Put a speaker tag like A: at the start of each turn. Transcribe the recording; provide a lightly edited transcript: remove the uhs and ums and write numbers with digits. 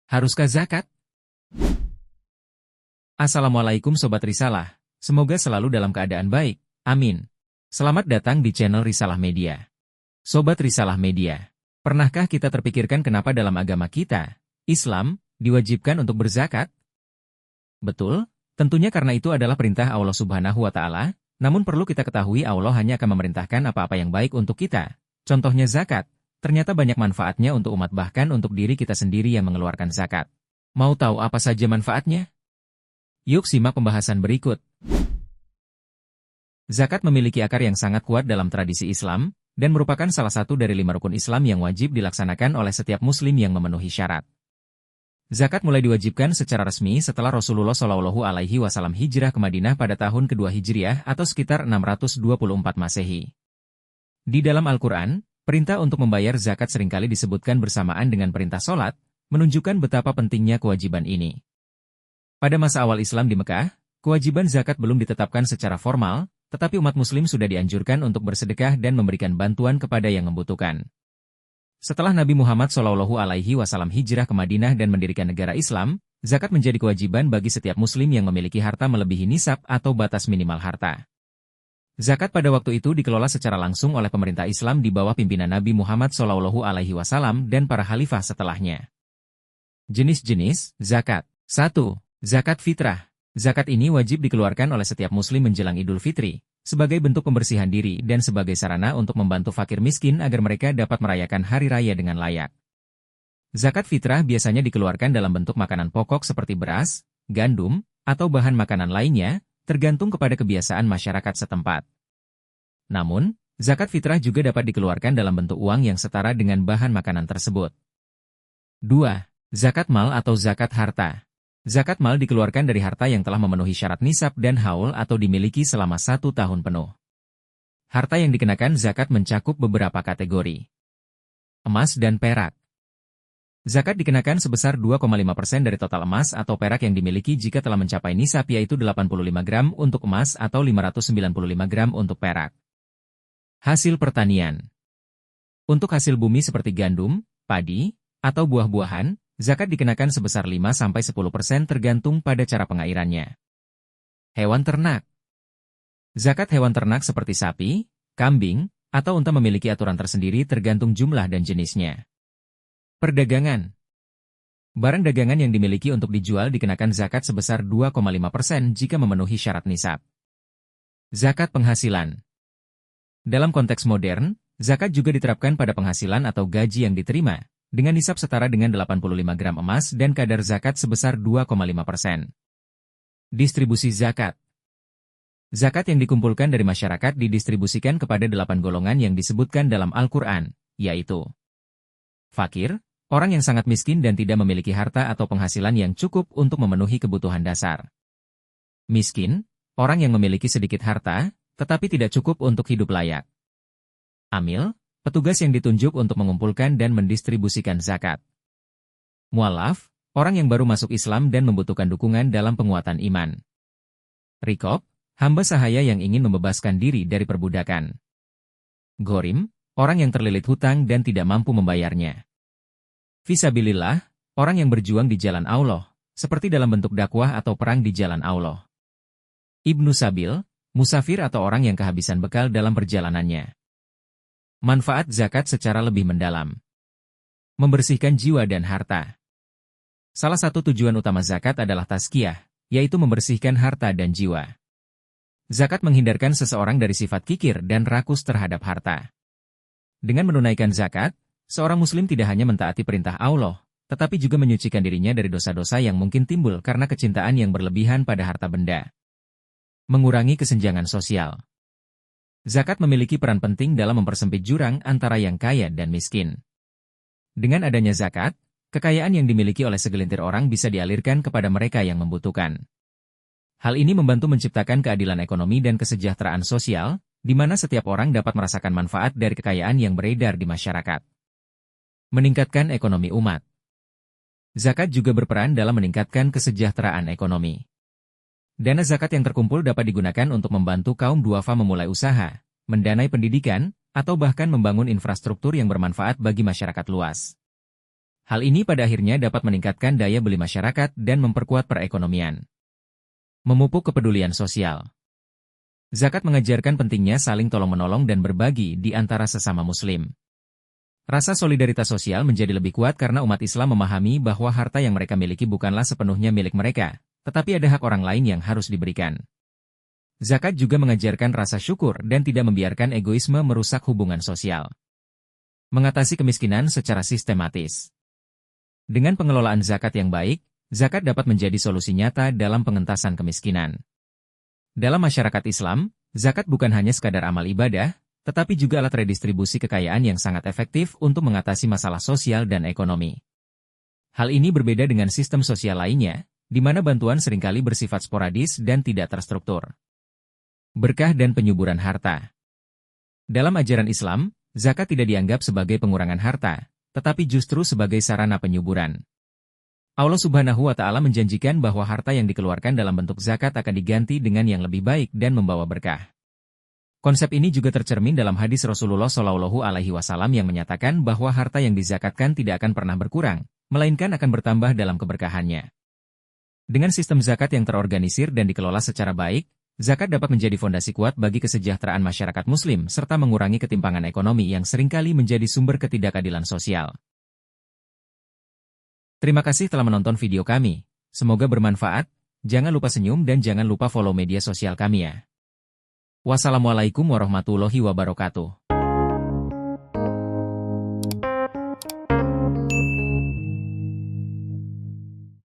A: Haruskah zakat? Assalamualaikum Sobat Risalah, semoga selalu dalam keadaan baik, amin. Selamat datang di channel Risalah Media. Sobat Risalah Media, pernahkah kita terpikirkan kenapa dalam agama kita, Islam, diwajibkan untuk berzakat? Betul, tentunya karena itu adalah perintah Allah Subhanahu wa Ta'ala, namun perlu kita ketahui Allah hanya akan memerintahkan apa-apa yang baik untuk kita. Contohnya zakat. Ternyata banyak manfaatnya untuk umat bahkan untuk diri kita sendiri yang mengeluarkan zakat. Mau tahu apa saja manfaatnya? Yuk simak pembahasan berikut. Zakat memiliki akar yang sangat kuat dalam tradisi Islam, dan merupakan salah satu dari 5 rukun Islam yang wajib dilaksanakan oleh setiap muslim yang memenuhi syarat. Zakat mulai diwajibkan secara resmi setelah Rasulullah SAW hijrah ke Madinah pada tahun kedua Hijriah atau sekitar 624 Masehi. Di dalam Al-Quran, perintah untuk membayar zakat seringkali disebutkan bersamaan dengan perintah sholat, menunjukkan betapa pentingnya kewajiban ini. Pada masa awal Islam di Mekah, kewajiban zakat belum ditetapkan secara formal, tetapi umat muslim sudah dianjurkan untuk bersedekah dan memberikan bantuan kepada yang membutuhkan. Setelah Nabi Muhammad SAW hijrah ke Madinah dan mendirikan negara Islam, zakat menjadi kewajiban bagi setiap muslim yang memiliki harta melebihi nisab atau batas minimal harta. Zakat pada waktu itu dikelola secara langsung oleh pemerintah Islam di bawah pimpinan Nabi Muhammad SAW dan para khalifah setelahnya. Jenis-jenis zakat. 1. Zakat fitrah. Zakat ini wajib dikeluarkan oleh setiap muslim menjelang Idul Fitri, sebagai bentuk pembersihan diri dan sebagai sarana untuk membantu fakir miskin agar mereka dapat merayakan hari raya dengan layak. Zakat fitrah biasanya dikeluarkan dalam bentuk makanan pokok seperti beras, gandum, atau bahan makanan lainnya, tergantung kepada kebiasaan masyarakat setempat. Namun, zakat fitrah juga dapat dikeluarkan dalam bentuk uang yang setara dengan bahan makanan tersebut. 2. Zakat mal atau zakat harta. Zakat mal dikeluarkan dari harta yang telah memenuhi syarat nisab dan haul atau dimiliki selama 1 tahun penuh. Harta yang dikenakan zakat mencakup beberapa kategori. Emas dan perak. Zakat dikenakan sebesar 2,5% dari total emas atau perak yang dimiliki jika telah mencapai nisab yaitu 85 gram untuk emas atau 595 gram untuk perak. Hasil pertanian. Untuk hasil bumi seperti gandum, padi, atau buah-buahan, zakat dikenakan sebesar 5-10% tergantung pada cara pengairannya. Hewan ternak. Zakat hewan ternak seperti sapi, kambing, atau unta memiliki aturan tersendiri tergantung jumlah dan jenisnya. Perdagangan. Barang dagangan yang dimiliki untuk dijual dikenakan zakat sebesar 2,5% jika memenuhi syarat nisab. Zakat penghasilan. Dalam konteks modern, zakat juga diterapkan pada penghasilan atau gaji yang diterima, dengan nisab setara dengan 85 gram emas dan kadar zakat sebesar 2,5%. Distribusi zakat. Zakat yang dikumpulkan dari masyarakat didistribusikan kepada 8 golongan yang disebutkan dalam Al-Quran, yaitu fakir, orang yang sangat miskin dan tidak memiliki harta atau penghasilan yang cukup untuk memenuhi kebutuhan dasar. Miskin, orang yang memiliki sedikit harta, tetapi tidak cukup untuk hidup layak. Amil, petugas yang ditunjuk untuk mengumpulkan dan mendistribusikan zakat. Mu'alaf, orang yang baru masuk Islam dan membutuhkan dukungan dalam penguatan iman. Riqab, hamba sahaya yang ingin membebaskan diri dari perbudakan. Ghorim, orang yang terlilit hutang dan tidak mampu membayarnya. Fisabilillah, orang yang berjuang di jalan Allah, seperti dalam bentuk dakwah atau perang di jalan Allah. Ibnu Sabil, musafir atau orang yang kehabisan bekal dalam perjalanannya. Manfaat zakat secara lebih mendalam. Membersihkan jiwa dan harta. Salah satu tujuan utama zakat adalah tazkiyah, yaitu membersihkan harta dan jiwa. Zakat menghindarkan seseorang dari sifat kikir dan rakus terhadap harta. Dengan menunaikan zakat, seorang muslim tidak hanya mentaati perintah Allah, tetapi juga menyucikan dirinya dari dosa-dosa yang mungkin timbul karena kecintaan yang berlebihan pada harta benda. Mengurangi kesenjangan sosial. Zakat memiliki peran penting dalam mempersempit jurang antara yang kaya dan miskin. Dengan adanya zakat, kekayaan yang dimiliki oleh segelintir orang bisa dialirkan kepada mereka yang membutuhkan. Hal ini membantu menciptakan keadilan ekonomi dan kesejahteraan sosial, di mana setiap orang dapat merasakan manfaat dari kekayaan yang beredar di masyarakat. Meningkatkan ekonomi umat. Zakat juga berperan dalam meningkatkan kesejahteraan ekonomi. Dana zakat yang terkumpul dapat digunakan untuk membantu kaum duafa memulai usaha, mendanai pendidikan, atau bahkan membangun infrastruktur yang bermanfaat bagi masyarakat luas. Hal ini pada akhirnya dapat meningkatkan daya beli masyarakat dan memperkuat perekonomian. Memupuk kepedulian sosial. Zakat mengajarkan pentingnya saling tolong-menolong dan berbagi di antara sesama Muslim. Rasa solidaritas sosial menjadi lebih kuat karena umat Islam memahami bahwa harta yang mereka miliki bukanlah sepenuhnya milik mereka, tetapi ada hak orang lain yang harus diberikan. Zakat juga mengajarkan rasa syukur dan tidak membiarkan egoisme merusak hubungan sosial. Mengatasi kemiskinan secara sistematis. Dengan pengelolaan zakat yang baik, zakat dapat menjadi solusi nyata dalam pengentasan kemiskinan. Dalam masyarakat Islam, zakat bukan hanya sekadar amal ibadah, tetapi juga alat redistribusi kekayaan yang sangat efektif untuk mengatasi masalah sosial dan ekonomi. Hal ini berbeda dengan sistem sosial lainnya, di mana bantuan seringkali bersifat sporadis dan tidak terstruktur. Berkah dan penyuburan harta. Dalam ajaran Islam, zakat tidak dianggap sebagai pengurangan harta, tetapi justru sebagai sarana penyuburan. Allah Subhanahu wa Ta'ala menjanjikan bahwa harta yang dikeluarkan dalam bentuk zakat akan diganti dengan yang lebih baik dan membawa berkah. Konsep ini juga tercermin dalam hadis Rasulullah Shallallahu Alaihi Wasallam yang menyatakan bahwa harta yang dizakatkan tidak akan pernah berkurang, melainkan akan bertambah dalam keberkahannya. Dengan sistem zakat yang terorganisir dan dikelola secara baik, zakat dapat menjadi fondasi kuat bagi kesejahteraan masyarakat Muslim serta mengurangi ketimpangan ekonomi yang seringkali menjadi sumber ketidakadilan sosial. Terima kasih telah menonton video kami. Semoga bermanfaat. Jangan lupa senyum dan jangan lupa follow media sosial kami ya. Wassalamualaikum warahmatullahi wabarakatuh.